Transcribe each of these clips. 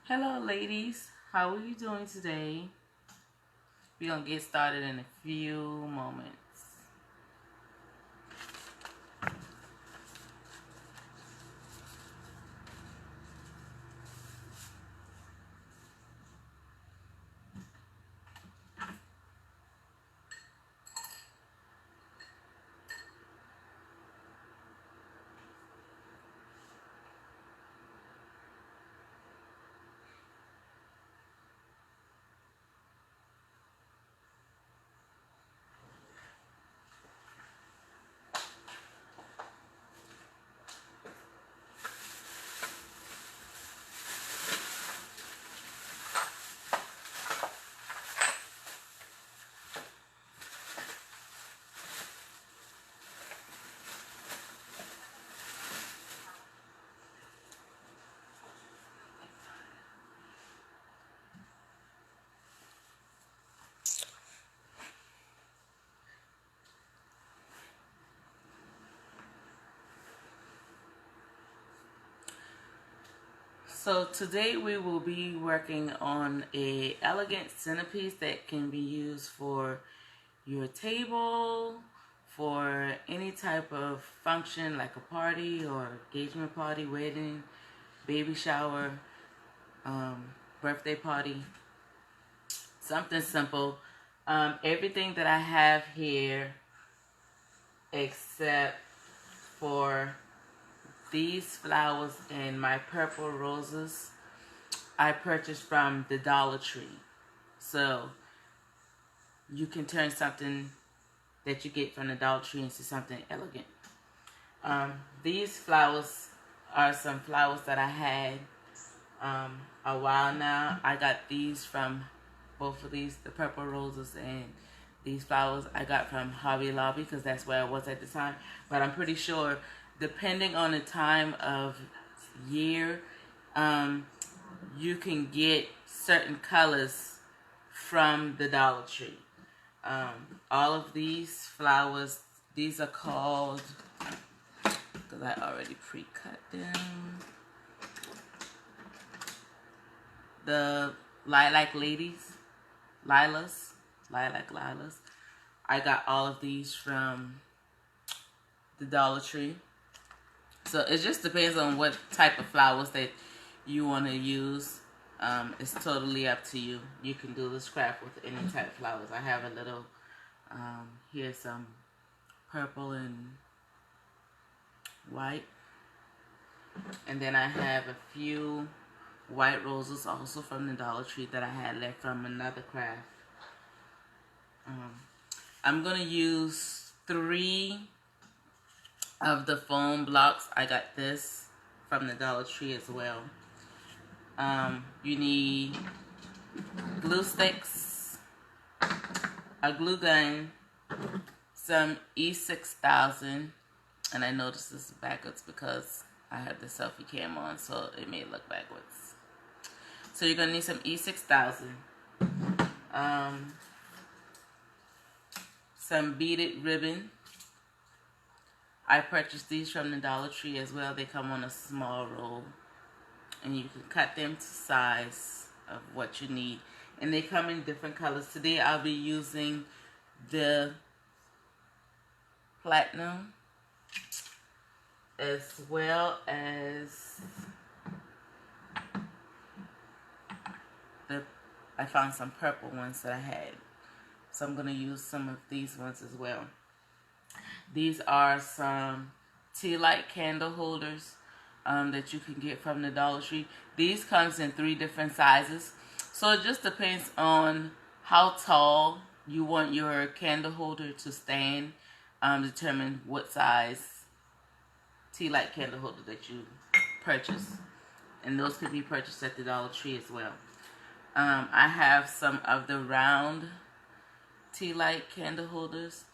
Hello ladies, how are you doing today? We're gonna get started in a few moments. So today we will be working on a elegant centerpiece that can be used for your table, for any type of function like a party or engagement party, wedding, baby shower, birthday party, something simple. Everything that I have here except for these flowers and my purple roses I purchased from the Dollar Tree. So you can turn something that you get from the Dollar Tree into something elegant. These flowers are some flowers that I had a while now. I got these from both of these, the purple roses and these flowers I got from Hobby Lobby because that's where I was at the time. But I'm pretty sure, depending on the time of year, you can get certain colors from the Dollar Tree. All of these flowers, these are called, because I already pre-cut them, the lilac lilas. I got all of these from the Dollar Tree. So it just depends on what type of flowers that you want to use. It's totally up to you. You can do this craft with any type of flowers. I have a little, here's some purple and white. And then I have a few white roses also from the Dollar Tree that I had left from another craft. I'm going to use 3 of the foam blocks. I got this from the Dollar Tree as well. You need glue sticks, a glue gun, some E6000, and I noticed this is backwards because I have the selfie cam on, so it may look backwards. So you're gonna need some E6000, some beaded ribbon. I purchased these from the Dollar Tree as well. They come on a small roll, and you can cut them to size of what you need. And they come in different colors. Today I'll be using the platinum as well as I found some purple ones that I had. So I'm going to use some of these ones as well. These are some tea light candle holders that you can get from the Dollar Tree. These comes in 3 different sizes. So it just depends on how tall you want your candle holder to stand. Determine what size tea light candle holder that you purchase. And those could be purchased at the Dollar Tree as well. I have some of the round tea light candle holders.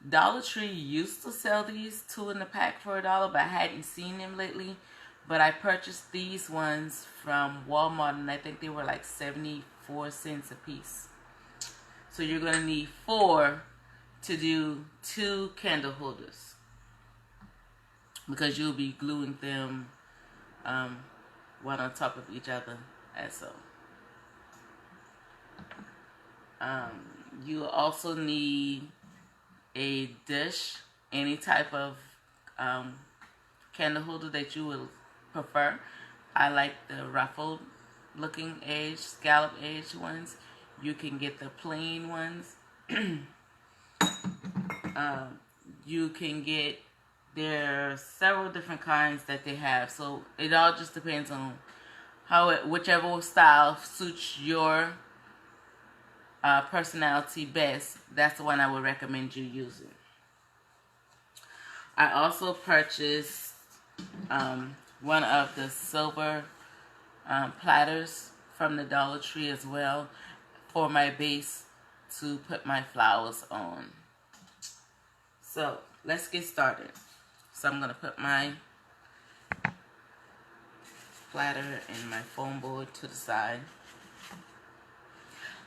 Dollar Tree used to sell these 2 in the pack for $1, but I hadn't seen them lately. But I purchased these ones from Walmart, and I think they were like 74 cents a piece. So you're going to need 4 to do 2 candle holders, because you'll be gluing them one on top of each other And so, you also need a dish, any type of candle holder that you would prefer. I like the ruffled looking edge, scallop edge ones. You can get the plain ones. You can get, there are several different kinds that they have, so it all just depends on whichever style suits your personality best. That's the one I would recommend you using. I also purchased one of the silver platters from the Dollar Tree as well for my base to put my flowers on. So let's get started. So I'm going to put my platter and my foam board to the side.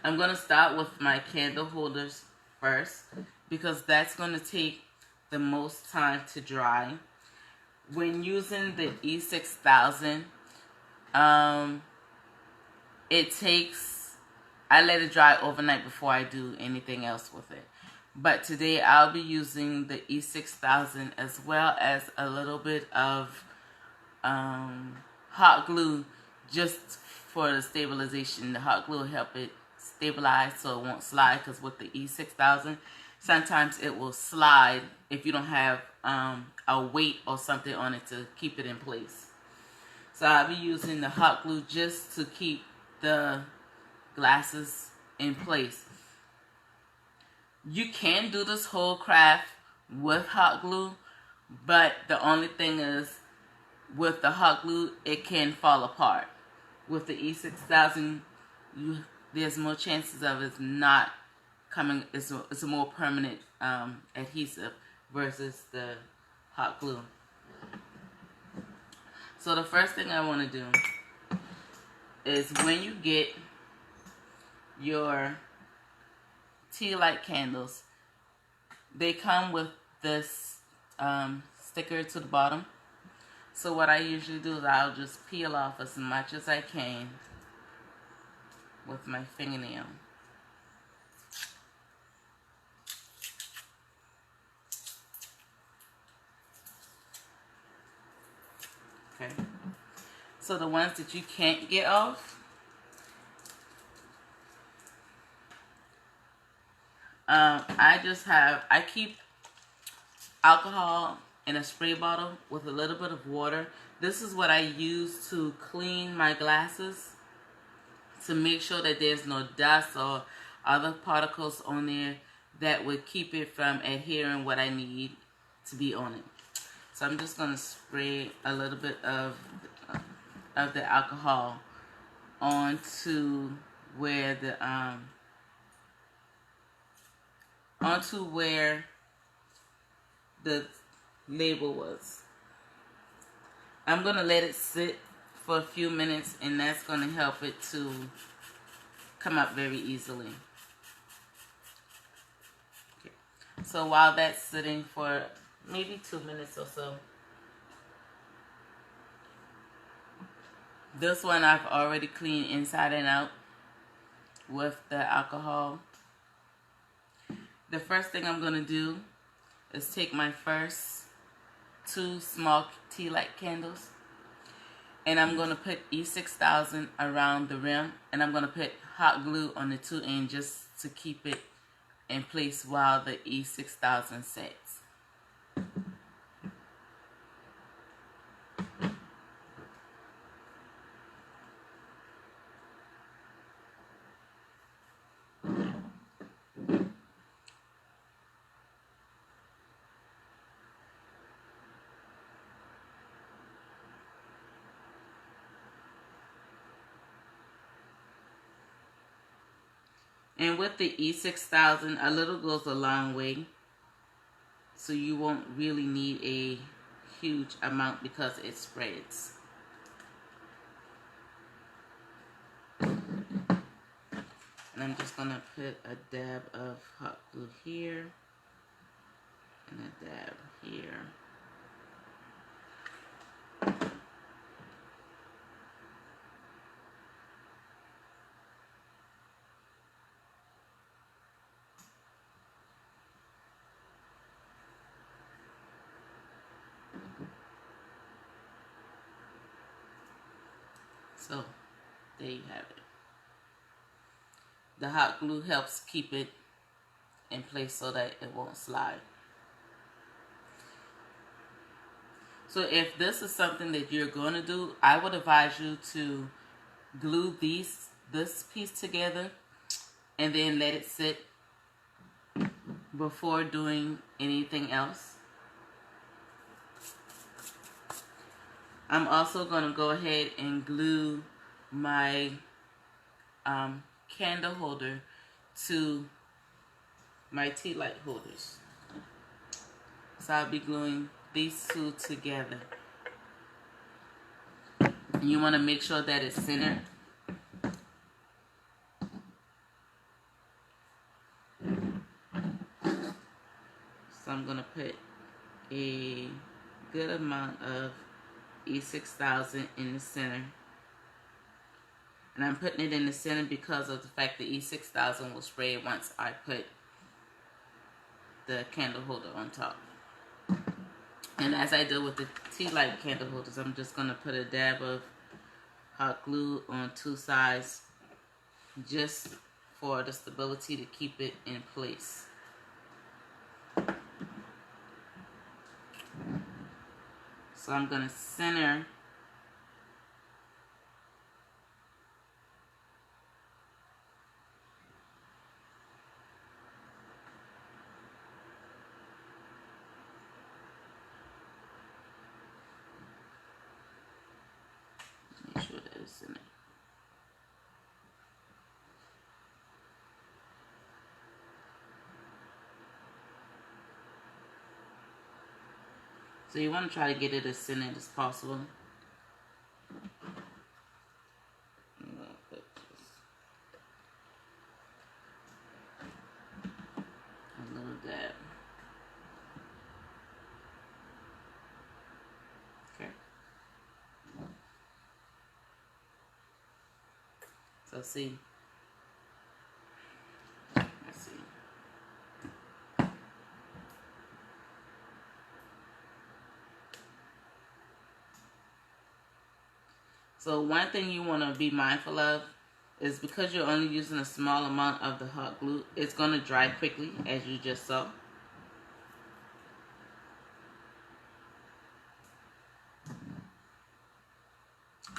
I'm going to start with my candle holders first because that's going to take the most time to dry. When using the E6000, I let it dry overnight before I do anything else with it. But today I'll be using the E6000 as well as a little bit of hot glue just for the stabilization. The hot glue will help it stabilize so it won't slide, because with the E6000 sometimes it will slide if you don't have a weight or something on it to keep it in place. So I'll be using the hot glue just to keep the glasses in place. You can do this whole craft with hot glue, but the only thing is with the hot glue it can fall apart. With the E6000 there's more chances of it not coming. It's a more permanent adhesive versus the hot glue. So the first thing I want to do is, when you get your tea light candles, they come with this sticker to the bottom. So what I usually do is I'll just peel off as much as I can with my fingernail. Okay. So the ones that you can't get off, I keep alcohol in a spray bottle with a little bit of water. This is what I use to clean my glasses, to make sure that there's no dust or other particles on there that would keep it from adhering what I need to be on it. So I'm just going to spray a little bit of the alcohol onto where the label was. I'm going to let it sit for a few minutes, and that's going to help it to come up very easily. Okay. So while that's sitting for maybe 2 minutes or so, this one I've already cleaned inside and out with the alcohol. The first thing I'm going to do is take my first 2 small tea light candles, and I'm going to put E6000 around the rim, and I'm going to put hot glue on the 2 ends just to keep it in place while the E6000 sets. And with the E6000, a little goes a long way. So you won't really need a huge amount because it spreads. And I'm just going to put a dab of hot glue here and a dab here. So there you have it. The hot glue helps keep it in place so that it won't slide. So if this is something that you're going to do, I would advise you to glue this piece together and then let it sit before doing anything else. I'm also going to go ahead and glue my candle holder to my tea light holders. So I'll be gluing these two together. You want to make sure that it's centered. So I'm going to put a good amount of E6000 in the center. And I'm putting it in the center because of the fact that E6000 will spray once I put the candle holder on top. And as I do with the tea light candle holders, I'm just going to put a dab of hot glue on two sides just for the stability to keep it in place. So I'm going to center make sure that it's centered. So you want to try to get it as centered as possible. A little dab. Okay. So see. Let's see. So one thing you want to be mindful of is because you're only using a small amount of the hot glue, it's going to dry quickly, as you just saw.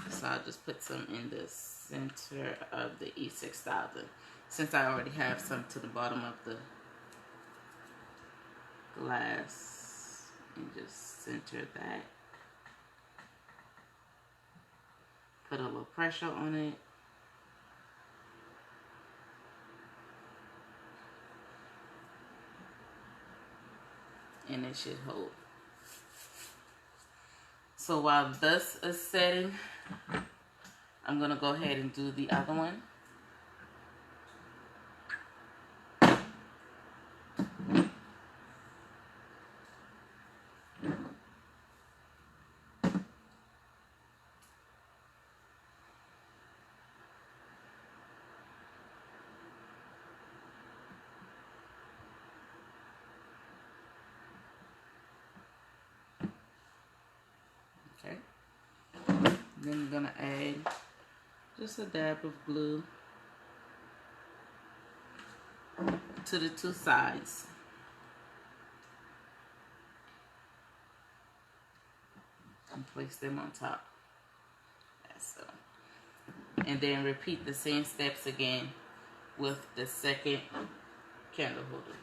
So I'll just put some in the center of the E6000, since I already have some to the bottom of the glass, and just center that. Put a little pressure on it. And it should hold. So while this is setting, I'm going to go ahead and do the other one. Okay. Then I'm going to add just a dab of glue to the two sides. And place them on top. So. And then repeat the same steps again with the second candle holder.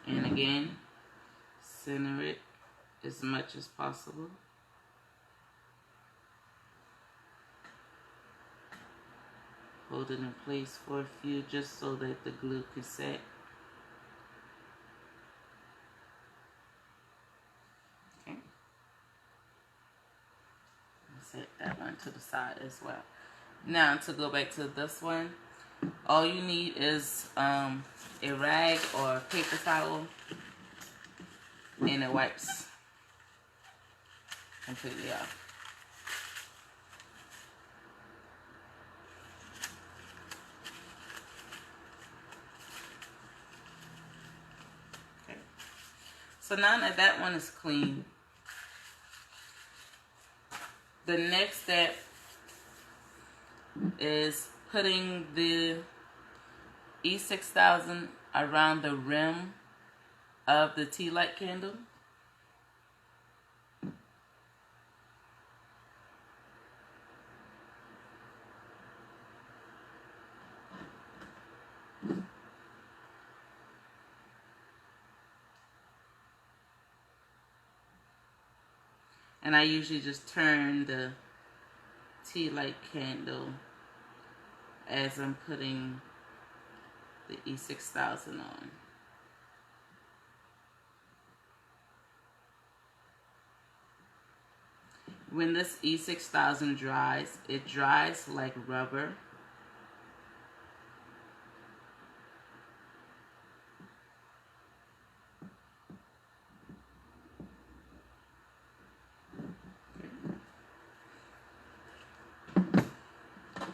And again, center it as much as possible. Hold it in place for a few just so that the glue can set. Okay. Set that one to the side as well. Now to go back to this one, all you need is a rag or a paper towel, and it wipes completely off. Okay. So now that that one is clean, the next step is putting the E6000 around the rim of the tea light candle. And I usually just turn the tea light candle as I'm putting the E6000 on. When this E6000 dries, it dries like rubber.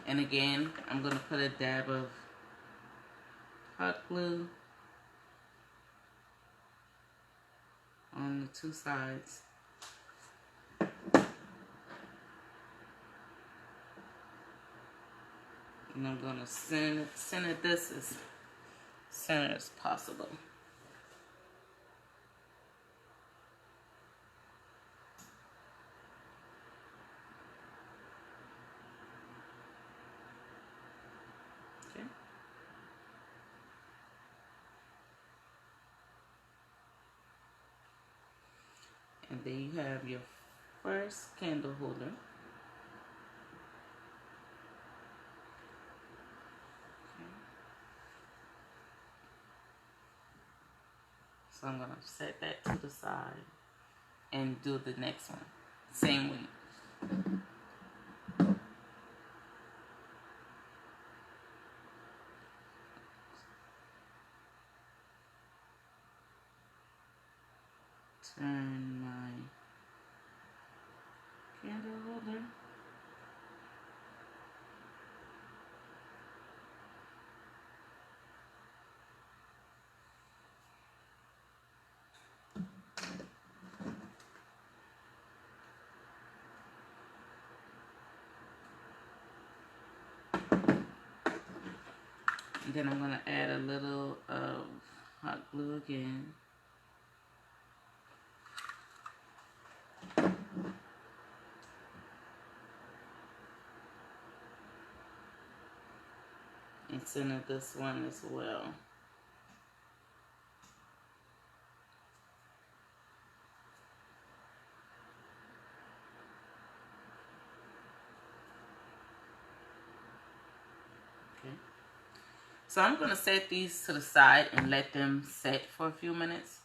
And again, I'm going to put a dab of hot glue on the two sides. And I'm going to center this as center as possible. Okay. And there you have your first candle holder. So I'm going to set that to the side and do the next one. Same way. Turn my candle holder. And then I'm going to add a little of hot glue again. And center this one as well. Okay. So I'm going to set these to the side and let them set for a few minutes.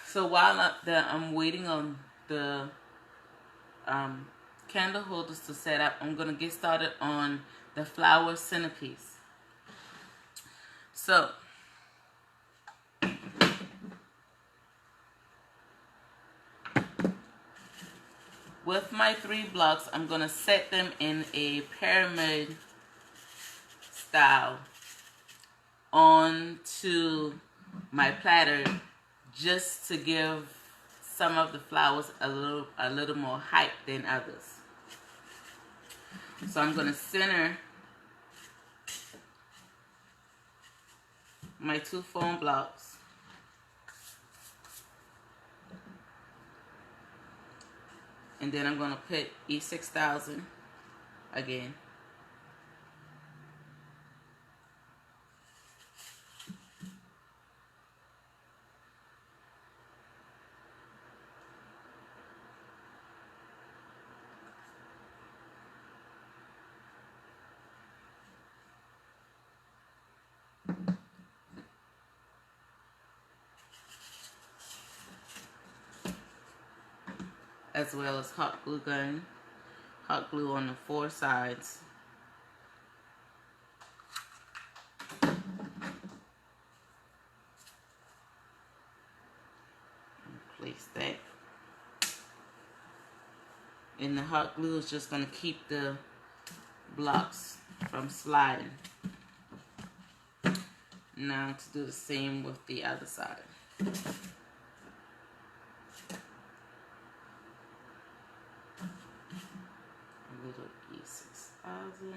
So while I'm waiting on the candle holders to set up, I'm going to get started on the flower centerpiece. So with my 3 blocks, I'm going to set them in a pyramid style onto my platter, just to give some of the flowers a little more height than others. So I'm going to center my 2 foam blocks. And then I'm going to put E6000 again. As well as hot glue gun hot glue on the 4 sides. Place that. And the hot glue is just going to keep the blocks from sliding. Now to do the same with the other side. A little E6000.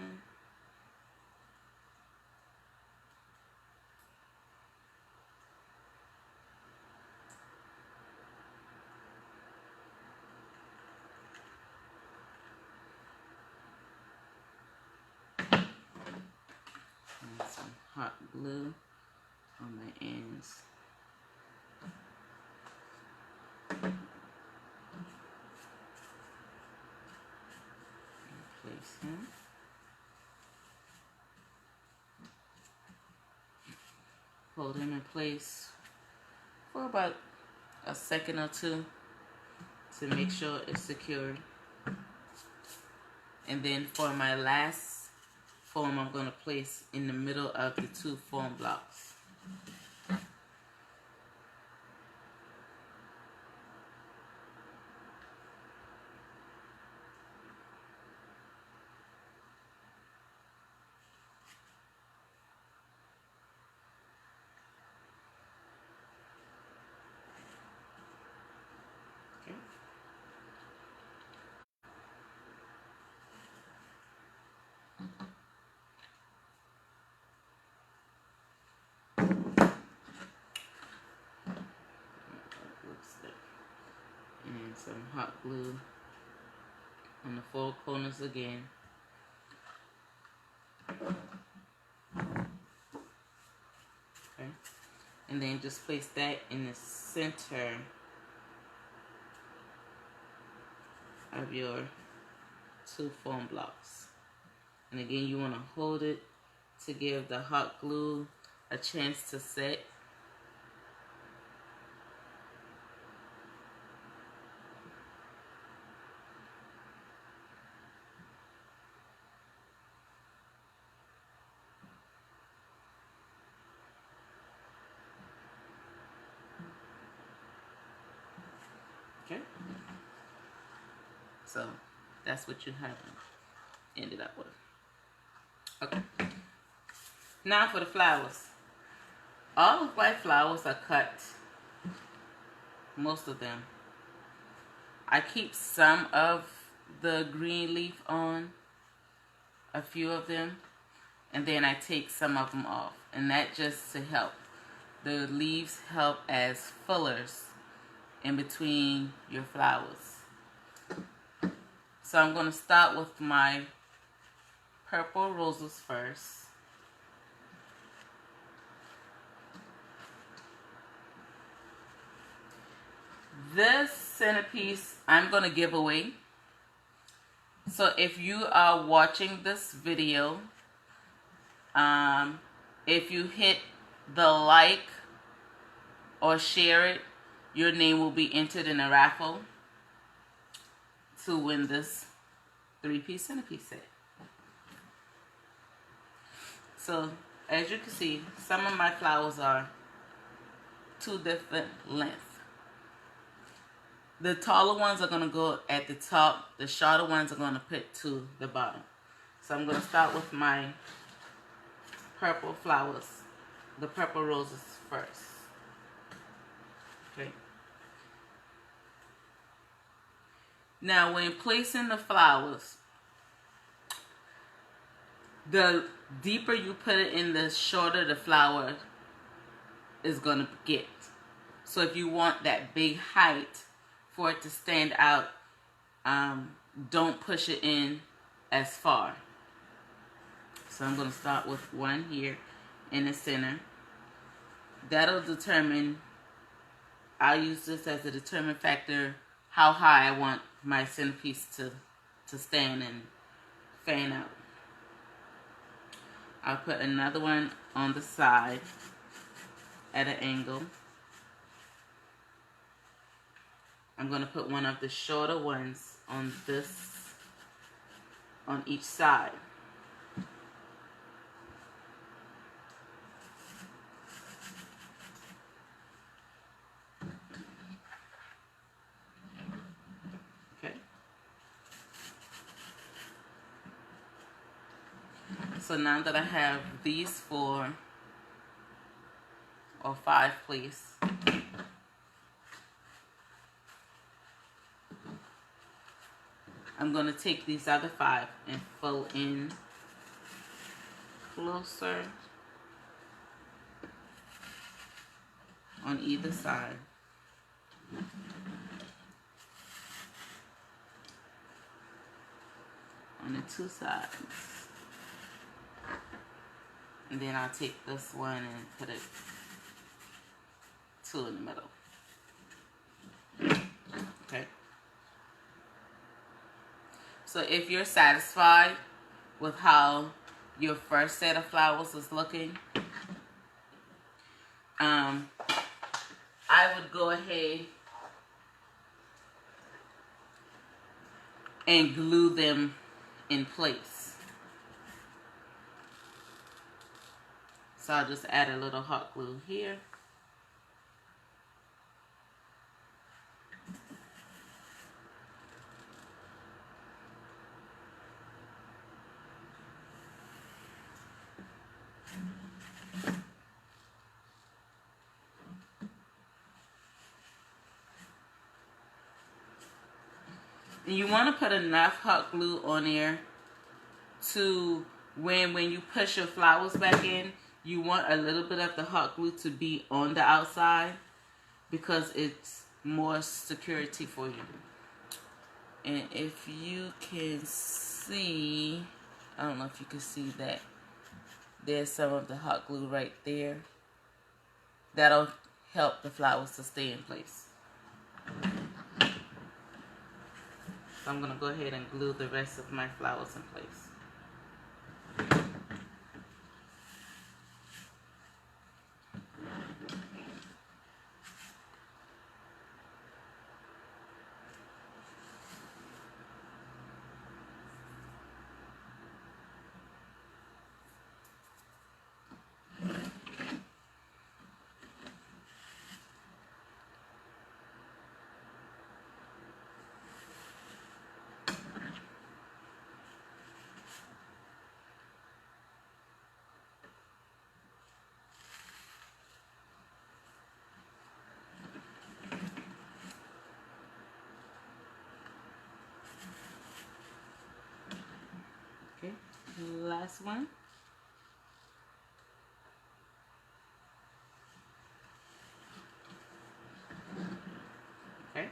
And some hot glue on the ends. Place him. Hold him in place for about a second or two to make sure it's secured. And then for my last foam, I'm going to place in the middle of the 2 foam blocks. And some hot glue on the 4 corners again. Okay. And then just place that in the center of your 2 foam blocks. And again, you want to hold it to give the hot glue a chance to set. Okay, so that's what you have ended up with. Okay, now for the flowers. All of my flowers are cut, most of them. I keep some of the green leaf on, a few of them, and then I take some of them off, and that just to help. The leaves help as fillers in between your flowers. So I'm going to start with my purple roses first. This centerpiece I'm going to give away. So if you are watching this video, if you hit the like or share it, your name will be entered in a raffle to win this 3-piece centerpiece set. So as you can see, some of my flowers are 2 different lengths. The taller ones are going to go at the top. The shorter ones are going to put to the bottom. So I'm going to start with my purple flowers, the purple roses first. Okay. Now when placing the flowers, the deeper you put it in, the shorter the flower is going to get. So if you want that big height for it to stand out, don't push it in as far. So I'm going to start with one here in the center. That'll determine, I'll use this as a determining factor how high I want my centerpiece to stand and fan out. I'll put another one on the side at an angle. I'm going to put one of the shorter ones on this on each side. Okay. So now that I have these 4 or 5 placed, I'm going to take these other 5 and fold in closer on either side. On the 2 sides. And then I'll take this one and put it 2 in the middle. Okay. So if you're satisfied with how your first set of flowers is looking, I would go ahead and glue them in place. So I'll just add a little hot glue here. And you want to put enough hot glue on there to when you push your flowers back in, you want a little bit of the hot glue to be on the outside because it's more security for you. And if you can see, I don't know if you can see that, there's some of the hot glue right there. That'll help the flowers to stay in place. So I'm going to go ahead and glue the rest of my flowers in place. Okay, last one. Okay,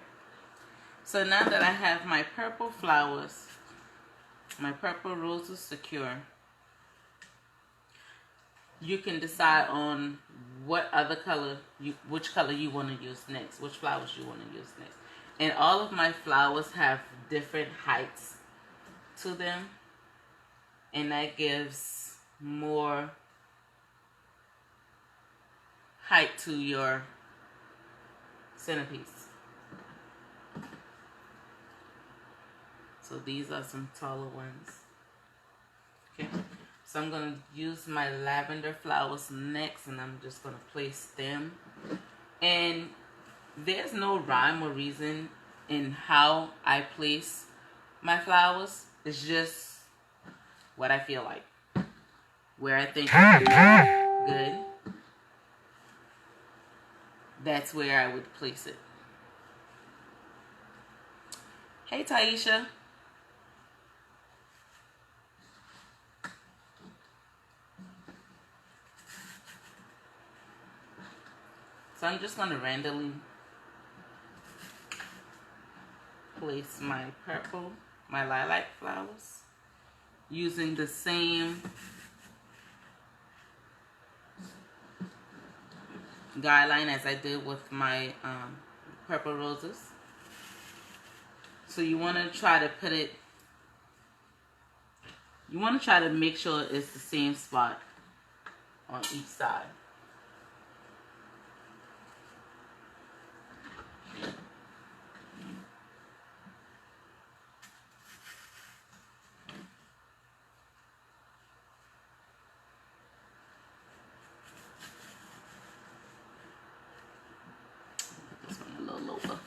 so now that I have my purple flowers, my purple roses secure, you can decide on what other color, which color you want to use next, which flowers you want to use next. And all of my flowers have different heights to them, and that gives more height to your centerpiece. So these are some taller ones. Okay, so I'm going to use my lavender flowers next, and I'm just going to place them. And there's no rhyme or reason in how I place my flowers. It's just what I feel like. Where I think it's good, that's where I would place it. Hey, Taisha. So I'm just going to randomly place my purple, my lilac flowers, using the same guideline as I did with my purple roses. So you want to try to put it, you want to try to make sure it's the same spot on each side. over.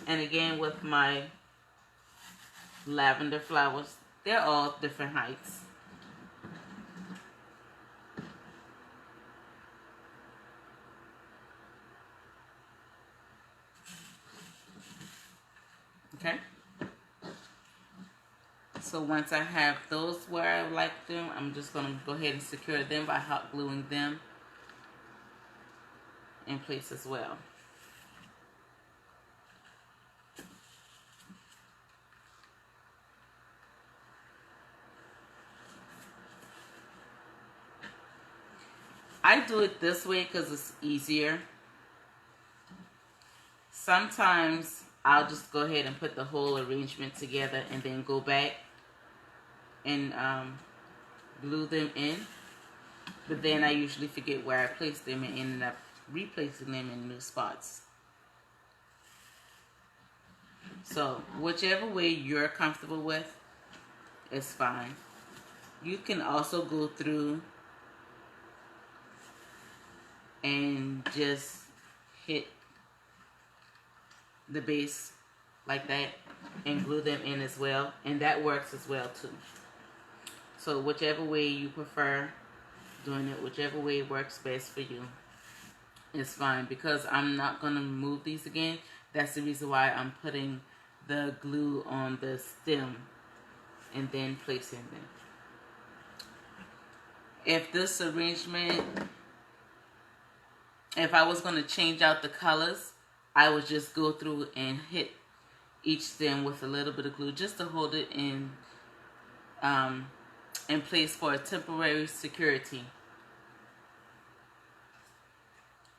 And again, with my lavender flowers, they're all different heights. Okay. So once I have those where I like them, I'm just going to go ahead and secure them by hot gluing them in place as well. I do it this way because it's easier. Sometimes I'll just go ahead and put the whole arrangement together and then go back and glue them in. But then I usually forget where I placed them and end up replacing them in new spots. So whichever way you're comfortable with is fine. You can also go through and just hit the base like that and glue them in as well, and that works as well too. So whichever way you prefer doing it, whichever way works best for you, is fine. Because I'm not going to remove these again, that's the reason why I'm putting the glue on the stem and then placing them. If this arrangement, if I was going to change out the colors, I would just go through and hit each stem with a little bit of glue just to hold it in place for a temporary security.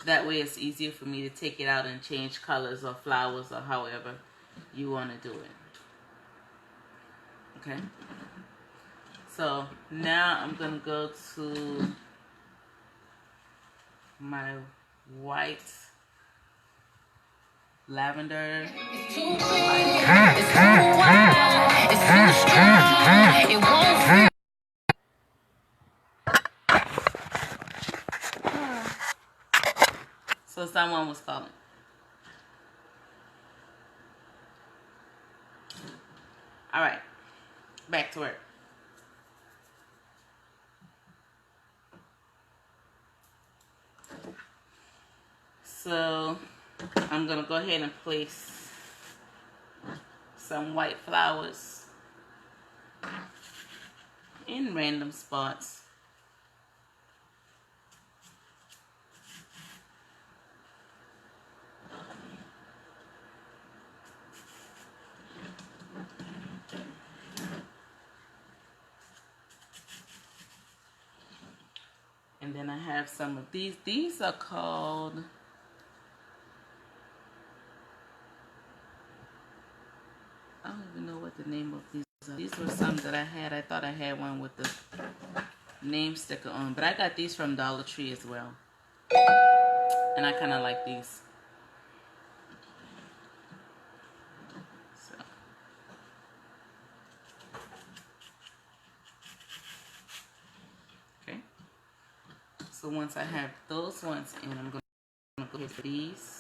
That way it's easier for me to take it out and change colors or flowers or however you want to do it. Okay. So now I'm going to go to my white lavender. It's too white. It's too strong. It won't. So someone was calling. All right, back to work. So I'm gonna go ahead and place some white flowers in random spots. And then I have some of these. These are called, I don't even know what the name of these are. These were some that I had. I thought I had one with the name sticker on. But I got these from Dollar Tree as well. And I kind of like these. So. Okay. So once I have those ones in, I'm going to go hit these.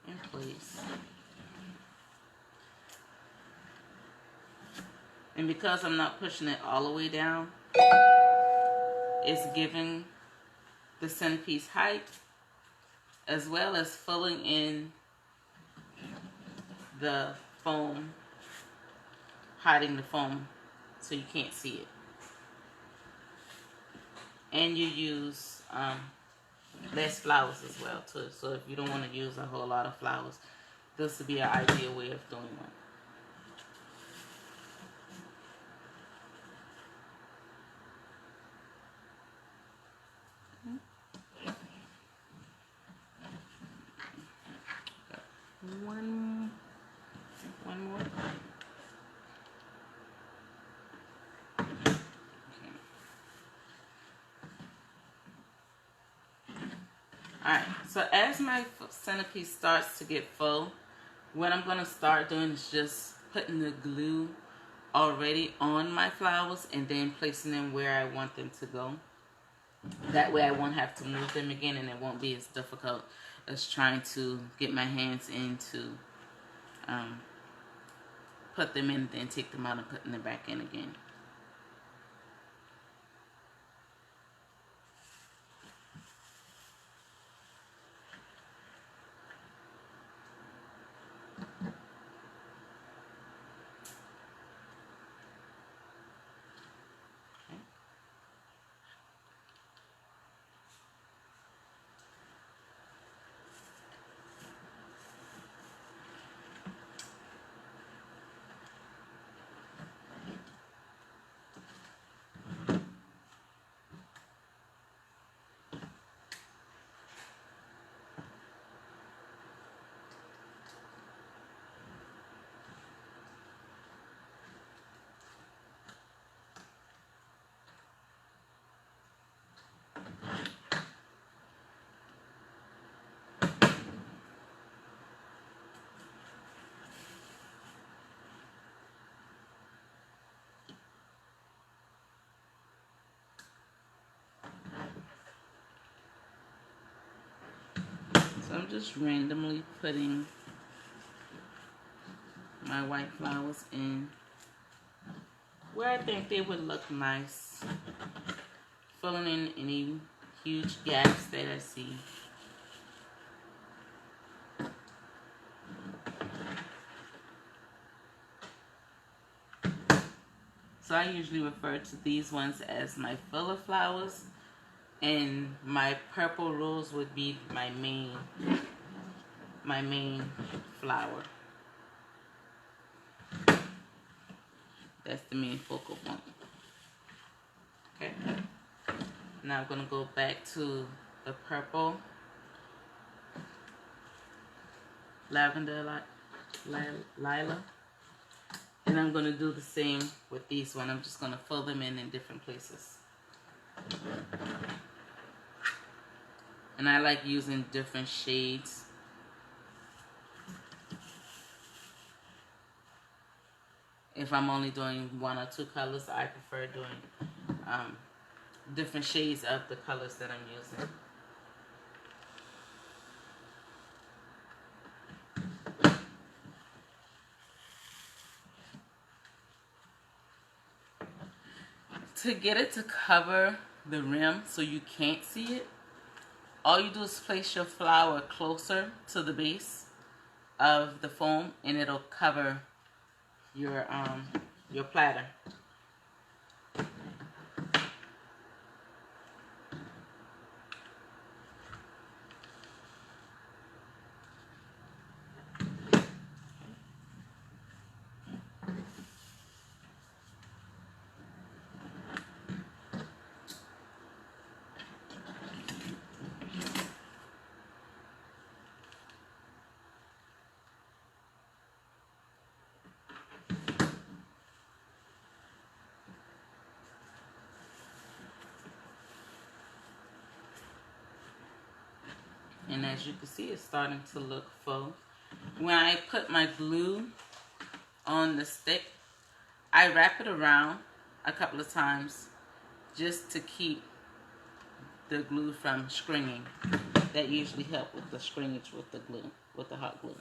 In place. And because I'm not pushing it all the way down, it's giving the centerpiece height as well as filling in the foam, hiding the foam so you can't see it. And you use less flowers as well too. So if you don't want to use a whole lot of flowers, this would be an ideal way of doing one. One more. Okay. Alright, so as my centerpiece starts to get full, what I'm going to start doing is just putting the glue already on my flowers and then placing them where I want them to go. That way I won't have to move them again, and it won't be as difficult as trying to get my hands in to put them in, then take them out and putting them back in again. So I'm just randomly putting my white flowers in where I think they would look nice, filling in any huge gaps that I see. So I usually refer to these ones as my filler flowers, and my purple rose would be my main flower. That's the main focal point. Okay. Now I'm going to go back to the purple lavender lilac, and I'm going to do the same with these one. I'm just going to fill them in different places. And I like using different shades. If I'm only doing 1 or 2 colors, I prefer doing different shades of the colors that I'm using. To get it to cover the rim so you can't see it, all you do is place your flower closer to the base of the foam, and it'll cover your platter. And as you can see, it's starting to look full. When I put my glue on the stick, I wrap it around a couple of times just to keep the glue from stringing. That usually helps with the stringage with the glue, with the hot glue.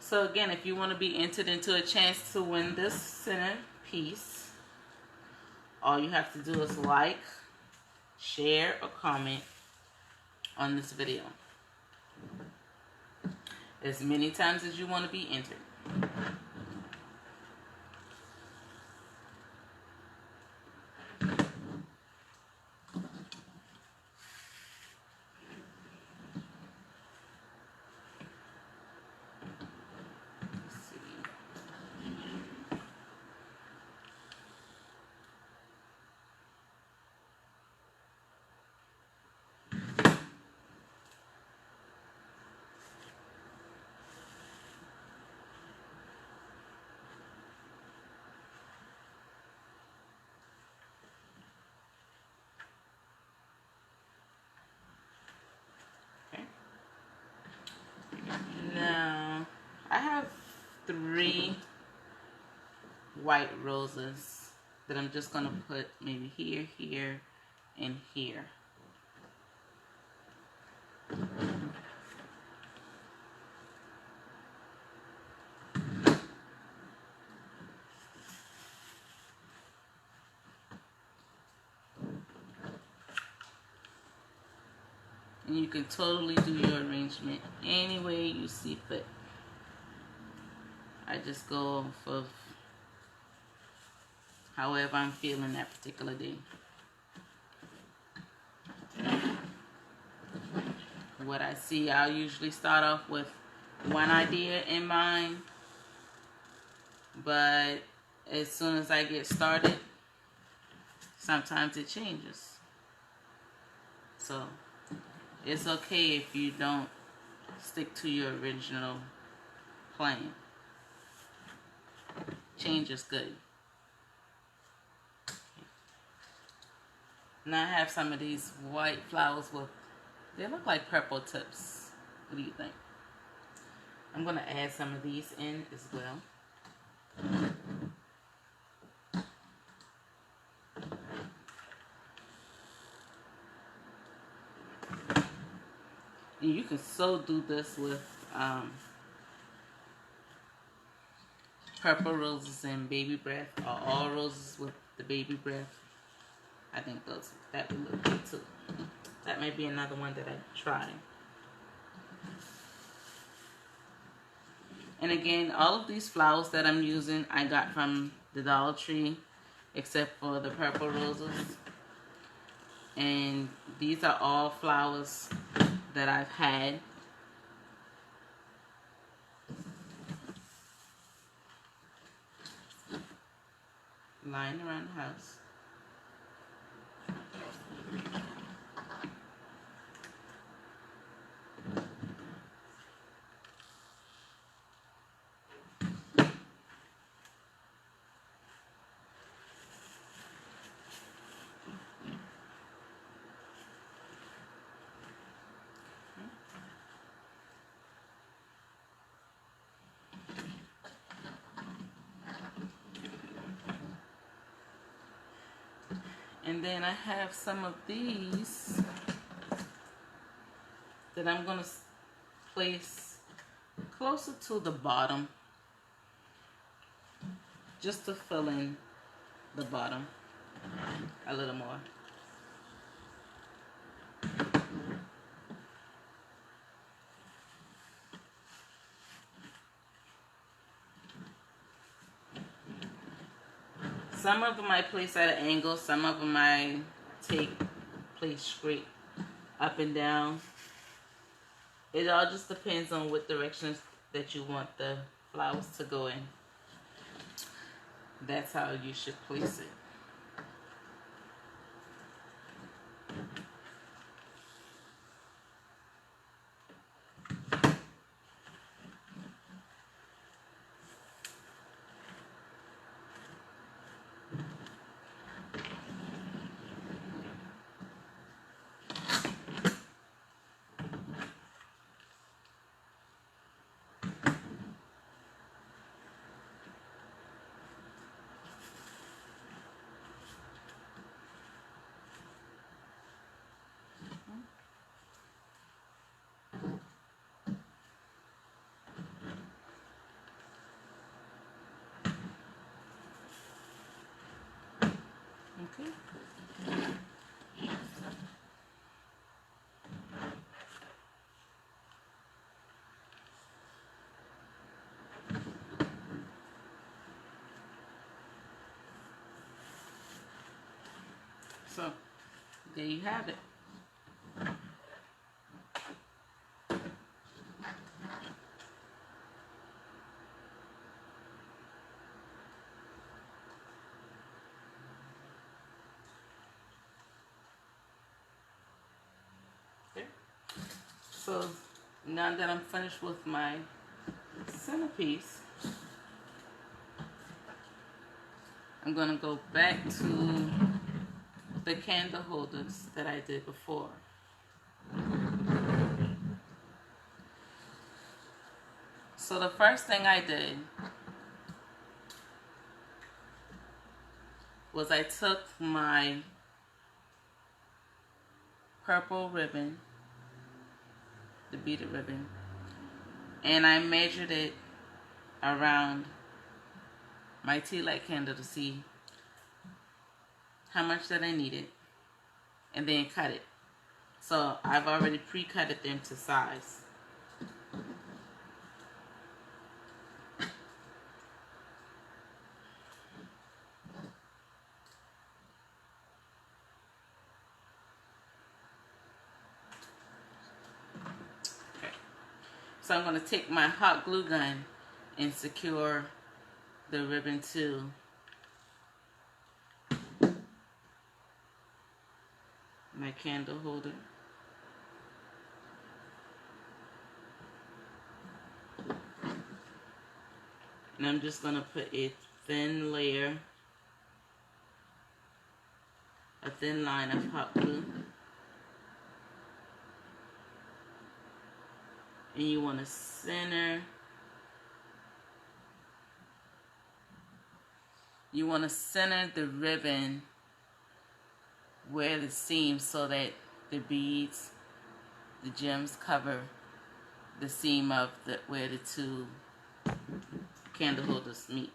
So again, if you want to be entered into a chance to win this centerpiece, all you have to do is like, share, or comment on this video as many times as you want to be entered. 3 white roses that I'm just going to put maybe here, here, and here. And you can totally do your arrangement any way you see fit. I just go off of however I'm feeling that particular day. What I see, I'll usually start off with one idea in mind, but as soon as I get started, sometimes it changes. So it's okay if you don't stick to your original plan. Change is good. Now I have some of these white flowers with, they look like purple tips. What do you think? I'm going to add some of these in as well. And you can so do this with purple roses and baby breath, or all roses with the baby breath. I think that would look good too. That may be another one that I try. And again, all of these flowers that I'm using, I got from the Dollar Tree, except for the purple roses. And these are all flowers that I've had. Lying around the house. And then I have some of these that I'm going to place closer to the bottom, just to fill in the bottom a little more. Some of them I place at an angle, some of them I place straight up and down. It all just depends on what directions that you want the flowers to go in. That's how you should place it. Okay. So, there you have it. Okay. So, now that I'm finished with my centerpiece, I'm going to go back to the candle holders that I did before. So the first thing I did was I took my purple ribbon, the beaded ribbon, and I measured it around my tea light candle to see how much that I needed, and then cut it. So I've already pre-cut it into size. Okay. So I'm going to take my hot glue gun and secure the ribbon to my candle holder. And I'm just going to put a thin layer, a thin line of hot glue. And you want to center, the ribbon where the seam so that the beads, the gems cover the seam of where the two candle holders meet.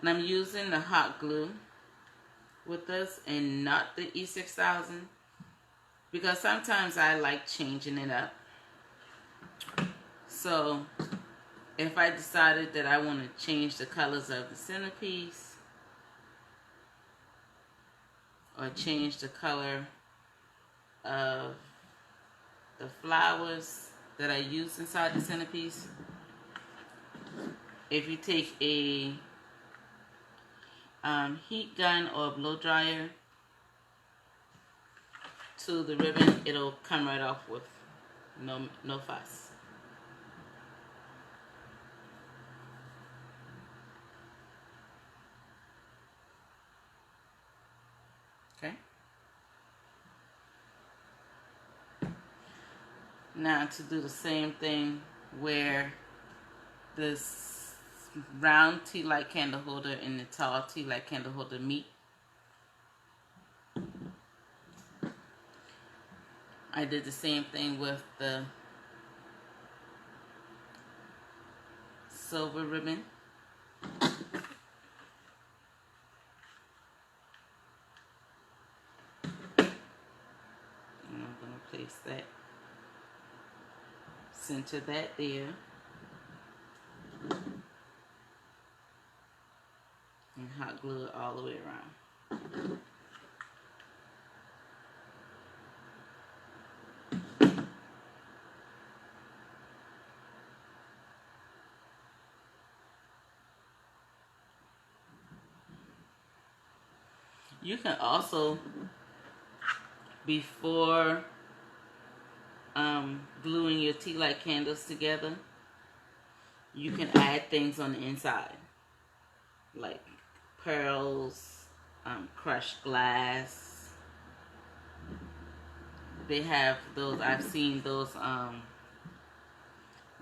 And I'm using the hot glue with this and not the E6000 because sometimes I like changing it up. So if I decided that I want to change the colors of the centerpiece or change the color of the flowers that I use inside the centerpiece, if you take a heat gun or a blow dryer to the ribbon, it'll come right off with no fuss. Okay. Now to do the same thing where this round tea light candle holder and the tall tea light candle holder meet. I did the same thing with the silver ribbon. And I'm going to place that, center that there. And hot glue it all the way around. You can also, before gluing your tea light candles together, you can add things on the inside, like pearls, crushed glass. They have those, I've seen those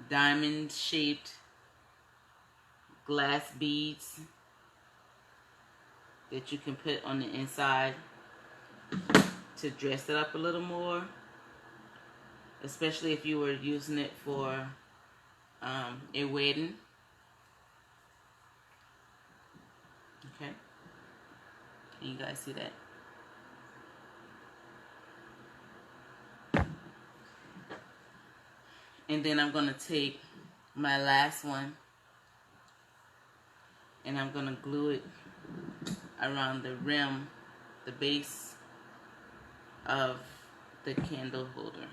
diamond shaped glass beads that you can put on the inside to dress it up a little more, especially if you were using it for a wedding. Okay, can you guys see that? And then I'm going to take my last one and I'm going to glue it around the rim the base of the candle holder.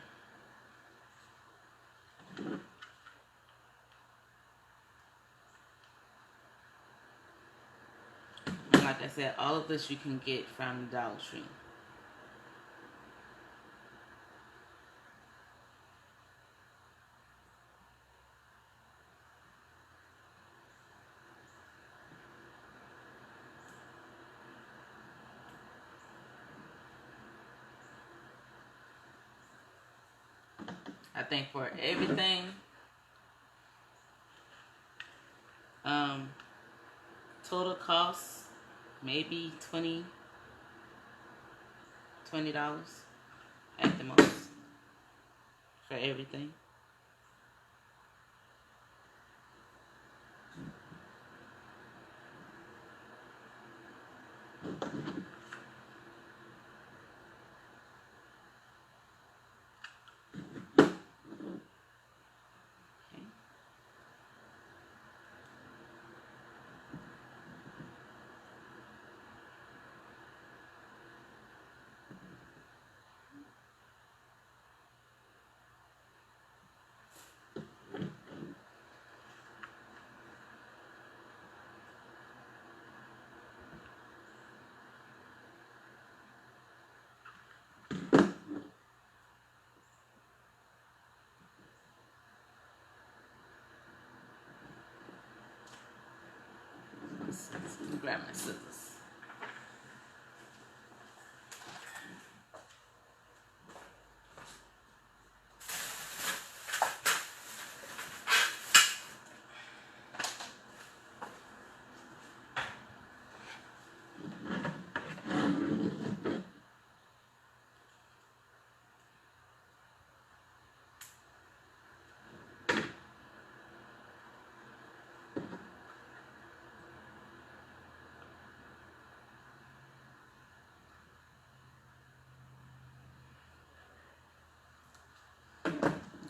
And like I said, all of this you can get from Dollar Tree. I think for everything, total cost maybe $20 at the most for everything. Grab my scissors.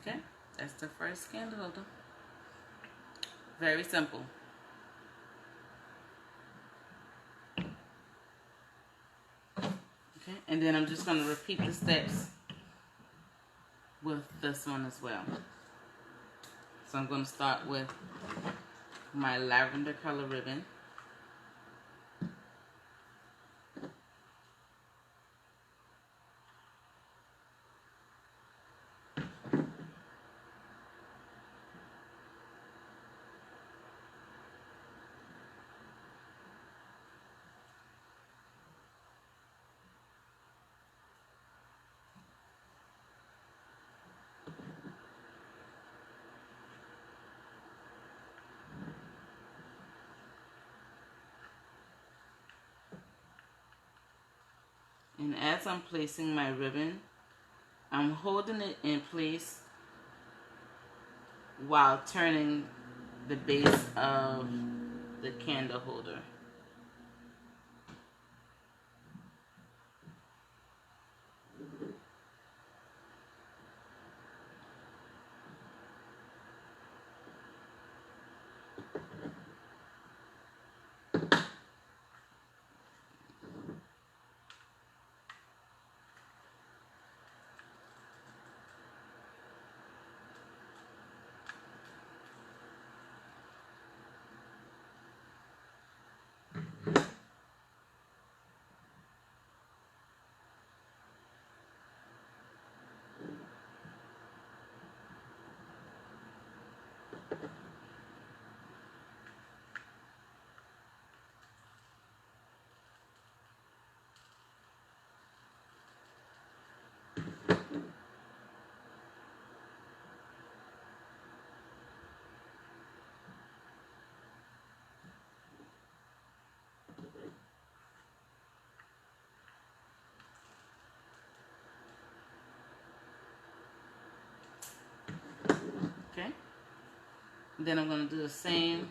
Okay, that's the first candle holder. Very simple. Okay, and then I'm just going to repeat the steps with this one as well. So I'm going to start with my lavender color ribbon. And as I'm placing my ribbon, I'm holding it in place while turning the base of the candle holder. Okay? Then I'm going to do the same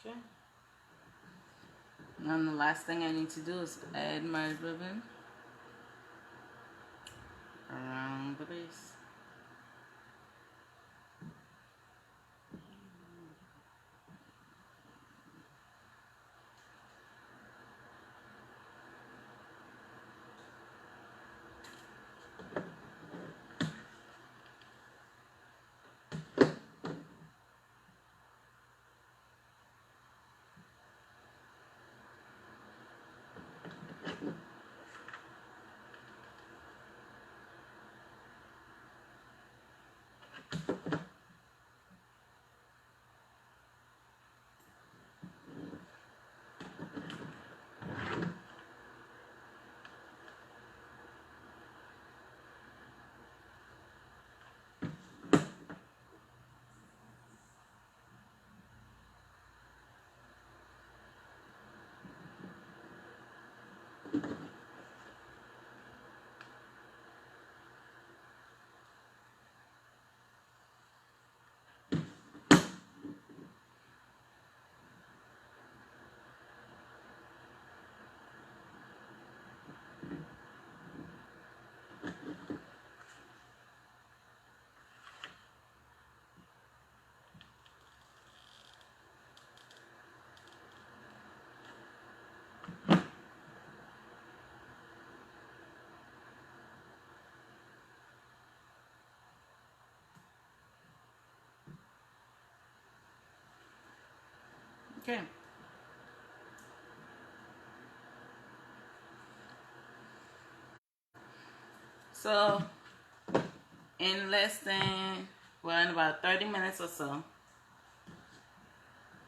Okay. Now the last thing I need to do is add my ribbon around the base. Okay. So in less than, well, in about 30 minutes or so,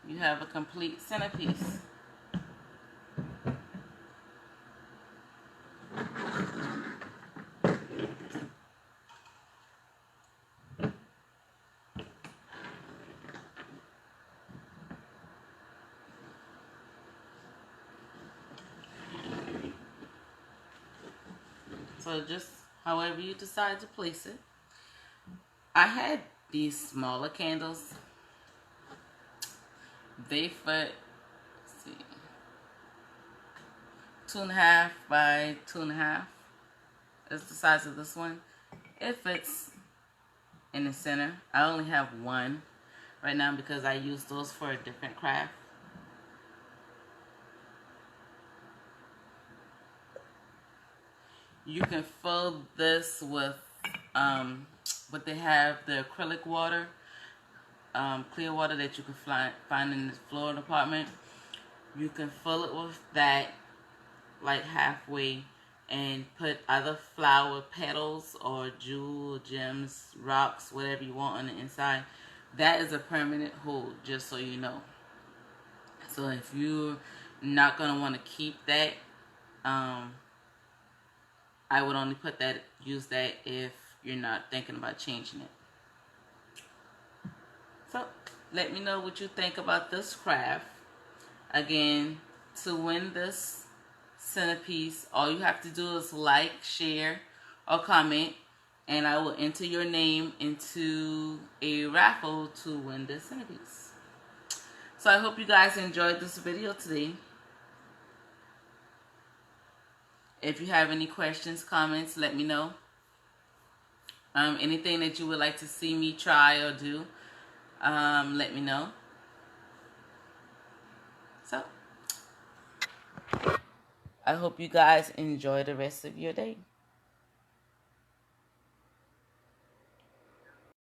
you have a complete centerpiece. So just however you decide to place it. I had these smaller candles. They fit, let's see, 2.5 by 2.5 is the size of this one. It fits in the center. I only have one right now because I use those for a different craft. You can fill this with what they have, the acrylic water, clear water that you can find in the floral department. You can fill it with that, like halfway, and put other flower petals or jewel, gems, rocks, whatever you want on the inside. That is a permanent hold, just so you know. So if you're not going to want to keep that, I would only use that if you're not thinking about changing it. So let me know what you think about this craft. Again, to win this centerpiece, all you have to do is like, share, or comment, and I will enter your name into a raffle to win this centerpiece. So I hope you guys enjoyed this video today. If you have any questions, comments, let me know. Anything that you would like to see me try or do, let me know. So I hope you guys enjoy the rest of your day.